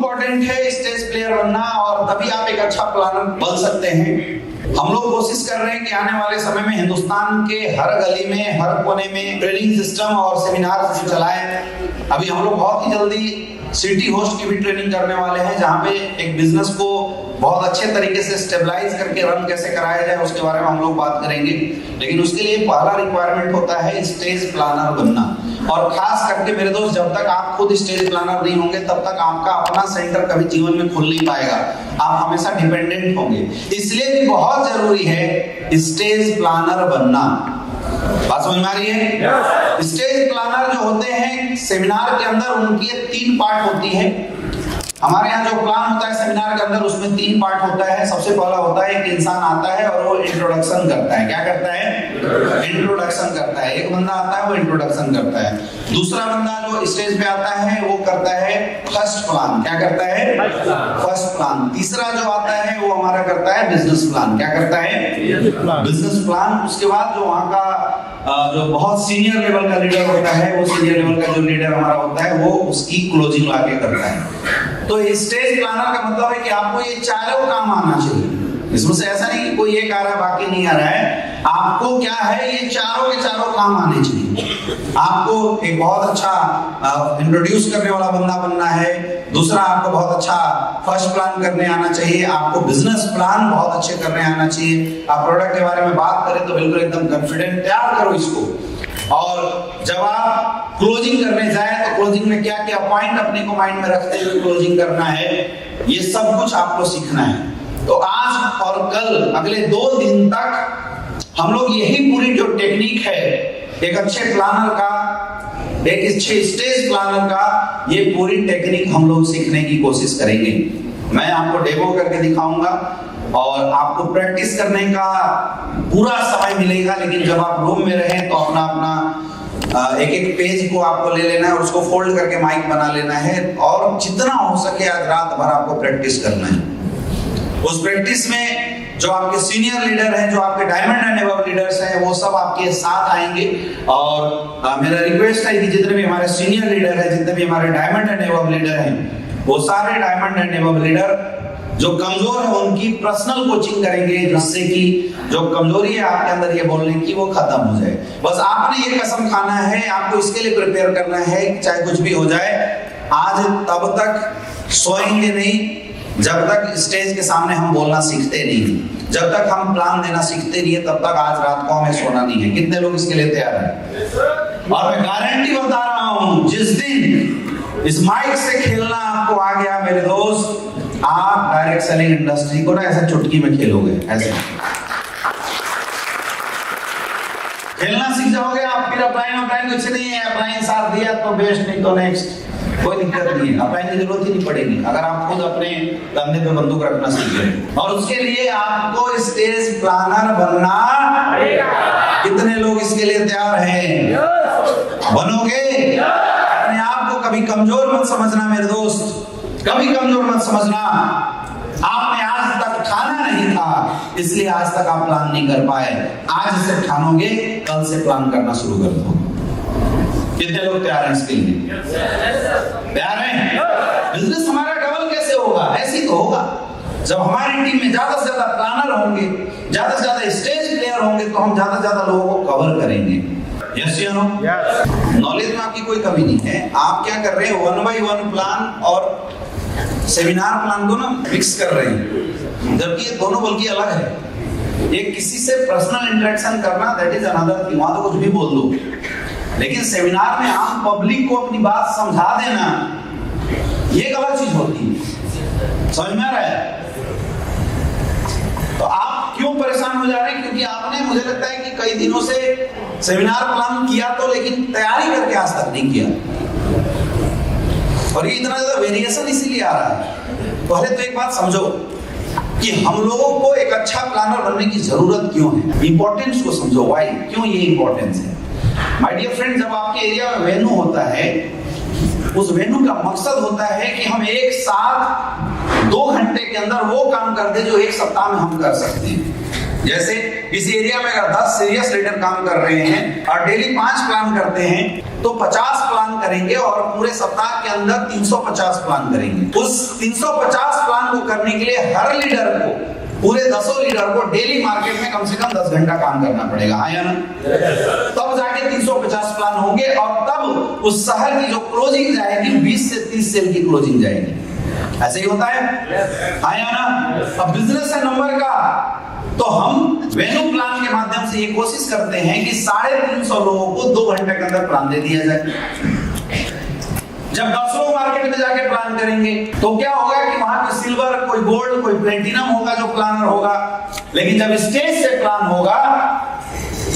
Important है stage player बनना, और तभी आप एक अच्छा प्लानर बन सकते हैं। हम लोग कोशिश कर रहे हैं कि आने वाले समय में हिंदुस्तान के हर गली में, हर कोने में ट्रेनिंग सिस्टम और सेमिनार चलाएं। अभी हम लोग बहुत ही जल्दी सिटी होस्ट की भी ट्रेनिंग करने वाले हैं, जहां पे एक बिजनेस को बहुत अच्छे तरीके से स्टेबलाइज करके रन कैसे कराया जाए उसके बारे में हम लोग बात करेंगे। लेकिन उसके लिए पहला रिक्वायरमेंट होता है स्टेज प्लानर बनना। और खास करके मेरे दोस्त, जब तक आप खुद स्टेज प्लानर नहीं होंगे तब तक आपका अपना सेंटर कभी जीवन में खुल नहीं पाएगा, आप हमेशा डिपेंडेंट होंगे। इसलिए भी बहुत जरूरी है स्टेज प्लानर बनना। बात समझ में आ रही है? स्टेज प्लानर जो होते हैं सेमिनार के अंदर, उनकी 3 पार्ट होती है। हमारे यहाँ जो प्लान होता है सेमिनार के अंदर, उसमें 3 पार्ट होता है। सबसे पहला होता है एक इंसान आता है और वो इंट्रोडक्शन करता है। क्या करता है? इंट्रोडक्शन करता है। एक बंदा आता है वो इंट्रोडक्शन करता है। दूसरा बंदा जो स्टेज पे आता है वो करता है फर्स्ट प्लान। क्या करता है? First plan. तीसरा जो आता है वो हमारा करता है बिजनेस प्लान। क्या करता है? Business plan. उसके बाद जो वहाँ का जो बहुत सीनियर लेवल का लीडर होता है, वो सीनियर लेवल का जो लीडर हमारा होता है वो उसकी क्लोजिंग लाके करता है। तो स्टेज प्लानर का मतलब है कि आपको ये चारों काम आना चाहिए। इसमें से ऐसा नहीं कि कोई एक आ रहा है बाकी नहीं आ रहा है। आपको क्या है, ये चारों के चारों काम आने चाहिए। आपको एक बहुत अच्छा इंट्रोड्यूस करने वाला बंदा बनना है। दूसरा, आपको बहुत अच्छा फर्स्ट प्लान करने आना चाहिए। आपको बिजनेस प्लान बहुत अच्छे करने आना चाहिए। आप प्रोडक्ट के बारे में बात करें तो बिल्कुल एकदम कॉन्फिडेंट तैयार करो इसको। और जब आप क्लोजिंग करने जाए तो क्लोजिंग में क्या क्या पॉइंट अपने को माइंड में रखते हुए क्लोजिंग करना है, ये सब कुछ आपको सीखना है। तो आज और कल अगले 2 दिन तक हम लोग यही पूरी जो टेक्निक है एक अच्छे प्लानर का, एक अच्छे स्टेज प्लानर का, ये पूरी टेक्निक हम लोग सीखने की कोशिश करेंगे। मैं आपको डेमो करके दिखाऊंगा और आपको प्रैक्टिस करने का पूरा समय मिलेगा। लेकिन जब आप रूम में रहें तो अपना अपना एक पेज को आपको ले लेना है और उसको फोल्ड करके माइक बना लेना है, और जितना हो सके आज रात भर आपको प्रैक्टिस करना है। उस प्रैक्टिस में जो आपके सीनियर लीडर हैं, जो आपके डायमंड एंड अबव लीडर्स हैं, वो सब आपके साथ आएंगे। और मेरा रिक्वेस्ट है कि जितने भी हमारे सीनियर लीडर हैं, जितने भी हमारे डायमंड एंड अबव लीडर हैं, वो सारे डायमंड एंड अबव लीडर जो कमजोर है उनकी पर्सनल कोचिंग करेंगे, जिससे कि जो कमजोरी है आपके अंदर ये बोलने की वो खत्म हो जाए। बस आपने ये कसम खाना है, आपको इसके लिए प्रिपेयर करना है कि चाहे कुछ भी हो जाए, आज तब तक सोएंगे नहीं जब तक स्टेज के सामने हम बोलना सीखते नहीं। जब तक हम प्लान देना सीखते नहीं है तब तक आज रात को हमें सोना नहीं है। कितने लोग इसके लिए तैयार हैं? और मैं गारंटी बता रहा हूं, जिस दिन इस माइक से खेलना आपको आ गया मेरे दोस्त, आप डायरेक्ट सेलिंग इंडस्ट्री को ना ऐसे चुटकी में खेलोगे। ऐसे खेलना सीख जाओगे आप। फिर अपलाइन कुछ नहीं है, अपलाइन साथ दिया तो बेस्ट, नहीं तो नेक्स्ट, कोई दिक्कत नहीं है। अपलाइन की जरूरत ही नहीं पड़ेगी अगर आप खुद अपने कंधे पे बंदूक रखना सीख गए। और उसके लिए आपको स्टेज प्लानर बनना पड़ेगा। कितने लोग इसके लिए तैयार हैं? बनोगे? अपने आप को कभी कमजोर मत समझना मेरे दोस्त, कभी कमजोर मत समझना। आपने आज तक ठाना नहीं था, इसलिए आज तक आप प्लान नहीं कर पाए। आज से ठानोगे, कल से प्लान करना शुरू कर दो। कितने लोग तैयार हैं इसके लिए? तैयार हैं? बिजनेस हमारा डबल कैसे होगा? ऐसे ही तो होगा जब हमारी टीम में ज्यादा से ज्यादा प्लानर होंगे, ज्यादा से ज्यादा स्टेज प्लेयर होंगे, तो हम ज्यादा से ज्यादा लोगों को कवर करेंगे। यस या नो? नॉलेज में आपकी कोई कमी नहीं है। आप क्या कर रहे हैं, 1 by 1 प्लान और सेमिनार प्लान को ना मिक्स कर रहे हैं, जबकि ये दोनों बल्कि अलग है। एक किसी से पर्सनल इंटरेक्शन करना, दैट इज अनदर थिंग, वहां तो कुछ भी बोल दो। लेकिन सेमिनार में आम पब्लिक को अपनी बात समझा देना, ये गलत चीज होती है। समझ में आ रहा है? तो आप क्यों परेशान हो जा रहे हैं? क्योंकि आपने, मुझे लगता है कि कई दिनों से सेमिनार प्लान किया तो, लेकिन तैयारी करके आज तक नहीं किया। और ये इतना ज्यादा वेरिएशन इसीलिए आ रहा है। पहले तो एक बात समझो कि हम लोगों को एक अच्छा प्लानर बनने की जरूरत क्यों है। इंपॉर्टेंस को समझो, वाई, क्यों ये इंपॉर्टेंस है। माय डियर फ्रेंड, जब आपके एरिया में वेन्यू होता है, उस वेन्यू का मकसद होता है कि हम एक साथ 2 घंटे के अंदर वो काम कर दे जो 1 सप्ताह में हम कर सकते हैं। जैसे इस एरिया में अगर 10 सीरियस लीडर काम कर रहे हैं और डेली 5 प्लान करते हैं तो 50 प्लान करेंगे और पूरे सप्ताह के अंदर 350 प्लान करेंगे। उस 350 प्लान को करने के लिए हर लीडर को, पूरे 10 लीडर को डेली मार्केट में कम से कम 10 घंटा काम करना पड़ेगा, हाँ या ना? तब जाके 350 प्लान होंगे और तब उस शहर की जो क्लोजिंग जाएगी 20 से 30 सेल की क्लोजिंग जाएगी। ऐसे ही होता है, हाँ या ना? अब बिजनेस है नंबर का, तो हम वेन्यू प्लान के माध्यम से ये कोशिश करते हैं कि 350 लोगों को 2 घंटे के अंदर प्लान दे दिया जाए। जब 10 लोग मार्केट में जाके प्लान करेंगे तो क्या होगा कि वहां कोई सिल्वर, कोई गोल्ड, कोई प्लेटिनम होगा जो प्लानर होगा, लेकिन जब स्टेज से प्लान होगा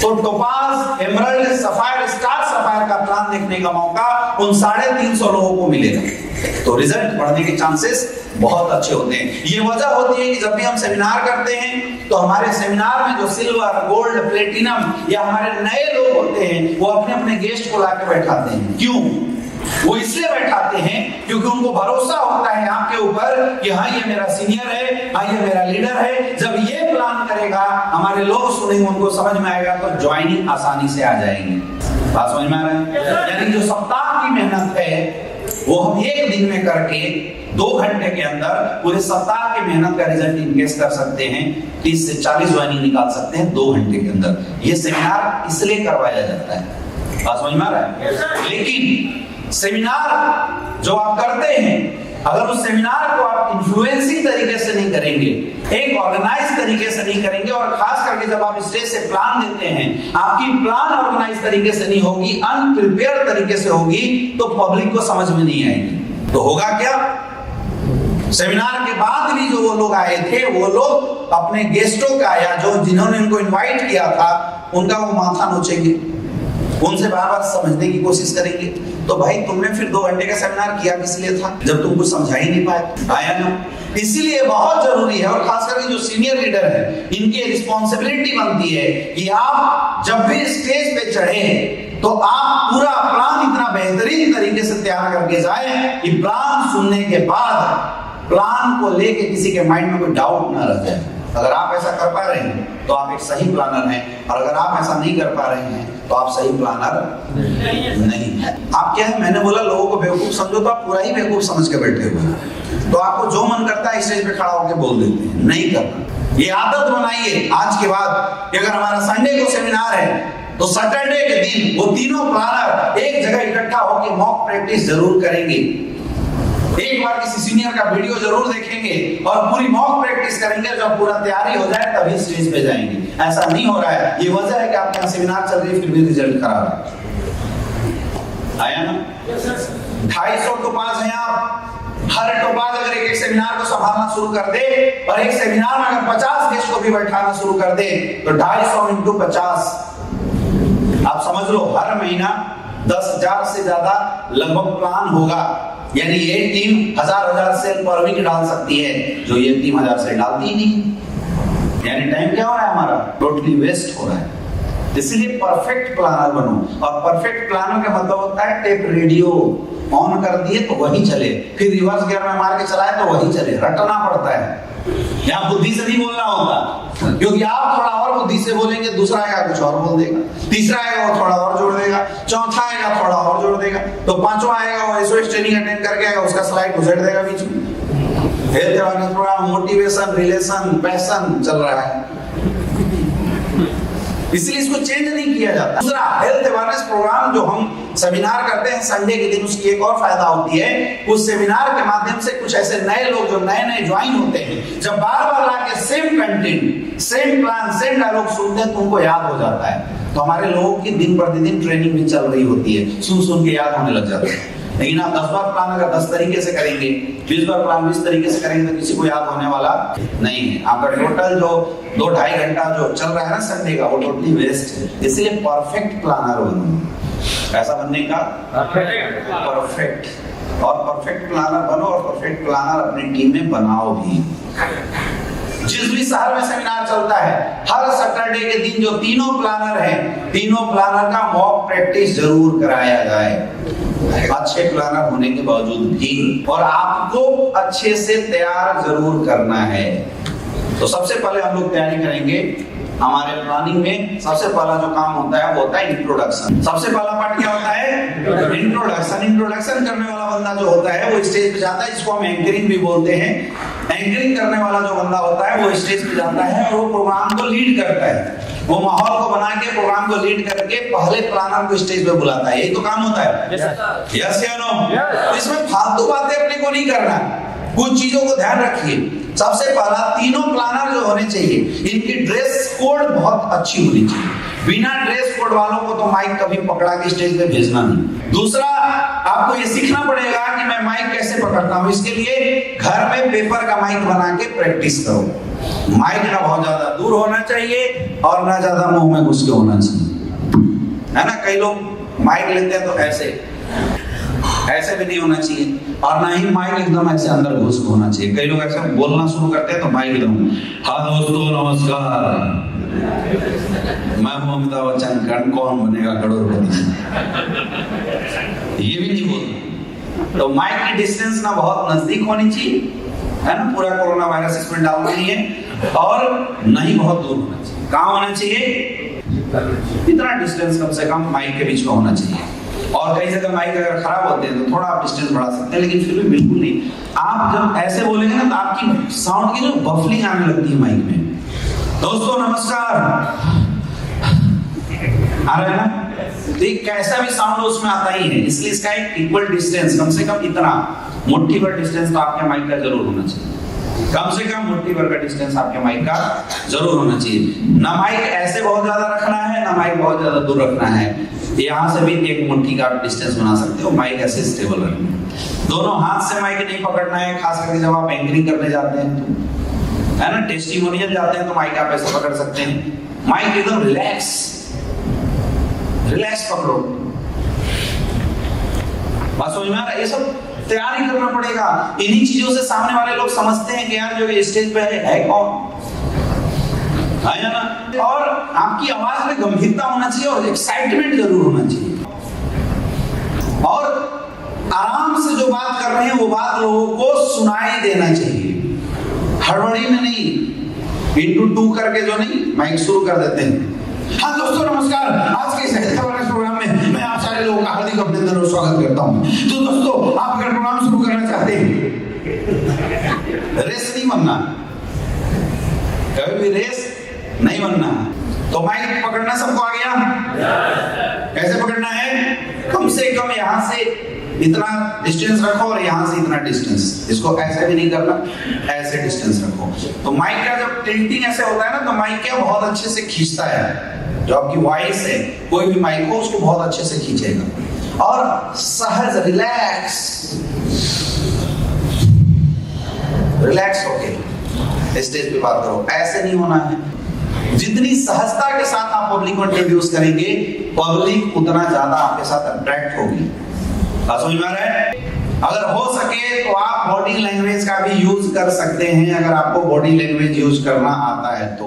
तो topaz, emerald, sapphire, star sapphire का प्लान देखने का मौका उन 350 लोगों को मिलेगा। तो रिजल्ट बढ़ने के चांसेस बहुत अच्छे होते हैं। ये वजह होती है कि जब भी हम सेमिनार करते हैं तो हमारे सेमिनार में जो सिल्वर, गोल्ड, प्लेटिनम या हमारे नए लोग होते हैं वो अपने अपने गेस्ट को लाकर बैठाते हैं। क्यों? वो इसलिए बैठाते हैं क्योंकि उनको भरोसा होता है आपके ऊपर कि हाँ ये मेरा सीनियर है, हाँ ये मेरा लीडर है, जब ये प्लान करेगा हमारे लोग सुनेंगे, उनको समझ में आएगा तो ज्वाइनिंग आसानी से आ जाएगी। बात समझ में आ रहा है? यानी जो सप्ताह की मेहनत है वो हम एक दिन में करके 2 घंटे के अंदर पूरे सप्ताह की मेहनत का रिजल्ट इनकेस कर सकते हैं। 30 से 40 ज्वाइनिंग निकाल सकते हैं 2 घंटे के अंदर। ये सेमिनार इसलिए करवाया जाता है। बात समझ में आ रहा है? लेकिन सेमिनार जो आप करते हैं, अगर उस सेमिनार को आप इन्फ्लुएंसिंग तरीके से नहीं करेंगे, एक ऑर्गेनाइज तरीके से नहीं करेंगे, और खास करके जब आप स्टेज से प्लान देते हैं, आपकी प्लान ऑर्गेनाइज तरीके से नहीं होगी, अनप्रिपेयर्ड तरीके से होगी, तो पब्लिक को समझ में नहीं आएगी। तो होगा क्या? सेमिनार के बाद भी जो वो लोग आए थे, वो लोग अपने गेस्टों का या जो जिन्होंने उनको इन्वाइट किया था उनका वो माथा नोचेंगे, उनसे बार बार समझने की कोशिश करेंगे। तो भाई तुमने फिर 2 घंटे का सेमिनार किया किस लिए था जब तुम कुछ समझा ही नहीं पाए, आया ना? इसीलिए बहुत जरूरी है, और खास करके जो सीनियर लीडर है इनकी रिस्पॉन्सिबिलिटी बनती है कि आप जब भी स्टेज पे चढ़े तो आप पूरा प्लान इतना बेहतरीन तरीके से तैयार करके जाए कि प्लान सुनने के बाद प्लान को लेके किसी के माइंड में कोई डाउट ना रह जाए। अगर आप ऐसा कर पा रहे हैं तो आप एक सही प्लानर हैं, और अगर आप ऐसा नहीं कर पा रहे हैं तो आप सही प्लानर नहीं है। आप क्या है, मैंने बोला लोगों को बेवकूफ समझो तो आप पूरा ही बेवकूफ समझ के बैठे हुए हैं। तो आपको जो मन करता है स्टेज पे खड़ा होकर बोल देते हैं, नहीं करना। ये आदत बनाइए आज के बाद कि अगर हमारा संडे को सेमिनार है तो सैटरडे के दिन वो तीनों प्लानर एक जगह इकट्ठा होकर मॉक प्रैक्टिस जरूर करेंगे। एक बार किसी सीनियर का वीडियो जरूर देखेंगे और पूरी मॉक प्रैक्टिस करेंगे। जब पूरा तैयारी हो जाए तभी स्टेज पे जाएंगे। ऐसा नहीं हो रहा है, ये वजह है कि आपके यहाँ सेमिनार चल रही है फिर भी रिजल्ट खराब है। आया ना? 250 टोपाज हैं आप, हर टोपाज अगर एक सेमिनार को संभालना शुरू कर दे और एक सेमिनार में अगर 50 गेस्ट को भी बैठाना शुरू कर दे तो 250 इंटू 50, आप समझ लो हर महीना 10,000 से ज्यादा लगभग प्लान होगा। यानी ये टीम 1000 सेल पर वीक डाल सकती है, जो ये टीम 1000 सेल डालती ही नहीं। यानी टाइम क्या हो रहा है हमारा? टोटली वेस्ट हो रहा है। इसलिए परफेक्ट प्लानर बनो, और परफेक्ट प्लानर का मतलब होता है टेप रेडियो ऑन कर दिए तो वही चले, फिर रिवर्स गियर में मार के चलाए तो वही चले। रटना पड़ता है, यहाँ बुद्धि से नहीं बोलना होता, क्योंकि आप थोड़ा और बुद्धि से बोलेंगे, दूसरा आएगा कुछ और बोल देगा, तीसरा आएगा वो थोड़ा और जोड़ देगा, चौथा आएगा थोड़ा और जोड़ देगा, तो पांचवा आएगा वो एसओएस ट्रेनिंग अटेंड करके आएगा, उसका स्लाइड घुसेड़ देगा बीच में। Health awareness programme, motivation, relation, passion चल रहा है, इसलिए इसको चेंज नहीं किया जाता। दूसरा, हेल्थ अवेयरनेस प्रोग्राम जो हम सेमिनार करते हैं संडे के दिन, उसकी एक और फायदा होती है, उस सेमिनार के माध्यम से कुछ ऐसे नए लोग जो नए ज्वाइन होते हैं, जब बार बार लाके same content, same plan, same dialogue सुनते हैं तो उनको याद हो जाता है। तो हमारे लोगों की दिन प्रतिदिन ट्रेनिंग भी चल रही होती है, सुन के याद होने लग जाता है। लेकिन आप 10 बार प्लान अगर 10 तरीके से करेंगे, 20 बार प्लान 20 तरीके से करेंगे तो किसी को याद होने वाला नहीं है। आपका टोटल जो 2-2.5 घंटा जो चल रहा है ना संडे का, वो टोटली वेस्ट है। इसलिए परफेक्ट प्लानर बनो। ऐसा बनने का परफेक्ट, और परफेक्ट प्लानर बनो, और परफेक्ट प्लानर अपनी टीम में बनाओ भी। जिस भी शहर में सेमिनार चलता है, हर सैटरडे के दिन जो तीनों प्लानर हैं, तीनों प्लानर का मॉक प्रैक्टिस जरूर कराया जाए, अच्छे प्लानर होने के बावजूद भी, और आपको अच्छे से तैयार जरूर करना है। तो सबसे पहले हम लोग तैयारी करेंगे हमारे प्लानिंग में सबसे पहला जो काम होता है वो होता है इंट्रोडक्शन। सबसे पहला पार्ट क्या होता है? इंट्रोडक्शन। इंट्रोडक्शन करने वाला बंदा जो होता है वो स्टेज पे जाता है, जिसको हम एंकरिंग भी बोलते हैं। एंकरिंग करने वाला जो बंदा होता है वो स्टेज पे जाता है और वो प्रोग्राम को लीड करता है। वो माहौल को बना के प्रोग्राम को लीड करके पहले प्लानर को स्टेज पे बुलाता है। यही तो काम होता है। यस या नो? इसमें फालतू बातें अपने को नहीं करना, कुछ चीजों को ध्यान रखिए। सबसे पहला, तीनों प्लानर जो होने चाहिए इनकी ड्रेस कोड बहुत अच्छी होनी चाहिए। बिना ड्रेस कोड वालों को तो माइक कभी पकड़ा के स्टेज पे भेजना नहीं। दूसरा, आपको ये सीखना पड़ेगा कि मैं माइक कैसे पकड़ता हूँ। इसके लिए घर में पेपर का माइक बना के प्रैक्टिस करो। माइक ना बहुत ज्यादा दूर होना चाहिए और ना ज्यादा मुंह में घुस के होना चाहिए, है ना। कई लोग माइक लेते हैं तो ऐसे भी नहीं होना चाहिए, और ना ही माइक एकदम ऐसे अंदर घुस के होना चाहिए। कई लोग ऐसे बोलना शुरू करते हैं तो माइक एकदम, हाँ दोस्तों नमस्कार, मैं हूं अमिताभ बच्चन, कौन बनेगा करोड़पति, ये भी नहीं बोलना। तो माइक की डिस्टेंस ना बहुत नजदीक होनी चाहिए, है ना। पूरा कोरोना वायरस इसमें डालना नहीं है, और नहीं बहुत दूर होना चाहिए। कहाँ होना चाहिए? इतना डिस्टेंस कम से कम माइक के बीच में होना चाहिए। और कई जगह माइक अगर खराब होते हैं तो थोड़ा आप डिस्टेंस बढ़ा सकते हैं, लेकिन फिर भी बिल्कुल नहीं। आप जब ऐसे बोलेंगे ना तो आपकी साउंड की जो बफलिंग आने लगती है माइक में। दोस्तों नमस्कार, आ रहा है ना? तो कैसा भी साउंड उसमें आता ही है, इसलिए इसका एक इक्वल डिस्टेंस, कम से कम इतना मुट्ठी भर डिस्टेंस तो आपके माइक का जरूर होना चाहिए। कम से कम मुट्ठी भर का डिस्टेंस आपके माइक का जरूर होना चाहिए। ना माइक ऐसे बहुत ज्यादा रखना है, ना माइक बहुत ज्यादा दूर रखना है। यहाँ से भी एक मुट्ठी का डिस्टेंस बना सकते हो। माइक ऐसे स्टेबल रखना है। दोनों हाथ से माइक नहीं पकड़ना है, खास करके जब आप एंकरिंग करने जाते हैं तो, है ना, टेस्टिमोनियल जाते हैं तो माइक आप ऐसे पकड़ सकते हैं। माइक एकदम रिलैक्स पकड़ो। बात समझ में आ रहा है? ये सब तैयारी करना पड़ेगा। इन्हीं चीजों से सामने वाले लोग समझते हैं कि यार जो स्टेज पे है कौन, है ना। और आपकी आवाज में गंभीरता होना चाहिए और एक्साइटमेंट जरूर होना चाहिए, और आराम से जो बात कर रहे हैं वो बात लोगों को सुनाई देना चाहिए। हड़बड़ी में नहीं, इंटू 2 करके जो नहीं माइक शुरू कर देते हैं। हाँ दोस्तों नमस्कार, आज के इस प्रोग्राम में मैं आप सारे लोगों का हार्दिक अभिनंदन और स्वागत करता हूँ। तो दोस्तों, आप अगर प्रोग्राम शुरू करना चाहते हैं, रेस नहीं बनना, कभी भी रेस नहीं बनना। तो माइक पकड़ना सबको आ गया? कैसे पकड़ना है? कम से कम यहाँ से इतना डिस्टेंस रखो और यहाँ से इतना डिस्टेंस। इसको ऐसे भी नहीं करना, ऐसे डिस्टेंस रखो। तो माइक का जब टिल्टिंग ऐसे होता है ना, तो माइक क्या बहुत अच्छे से खींचता है। जो आपकी वॉइस है, कोई भी माइक हो, उसको बहुत अच्छे से खींचेगा। और सहज रिलैक्स होके स्टेज पे बात करो। ऐसे नहीं होना है। जितनी सहजता के साथ आप पब्लिक को इंट्रोड्यूस करेंगे, पब्लिक उतना ज्यादा आपके साथ अट्रैक्ट होगी। समझ में आ रहा है? अगर हो सके तो आप बॉडी लैंग्वेज का भी यूज कर सकते हैं, अगर आपको बॉडी लैंग्वेज यूज करना आता है तो।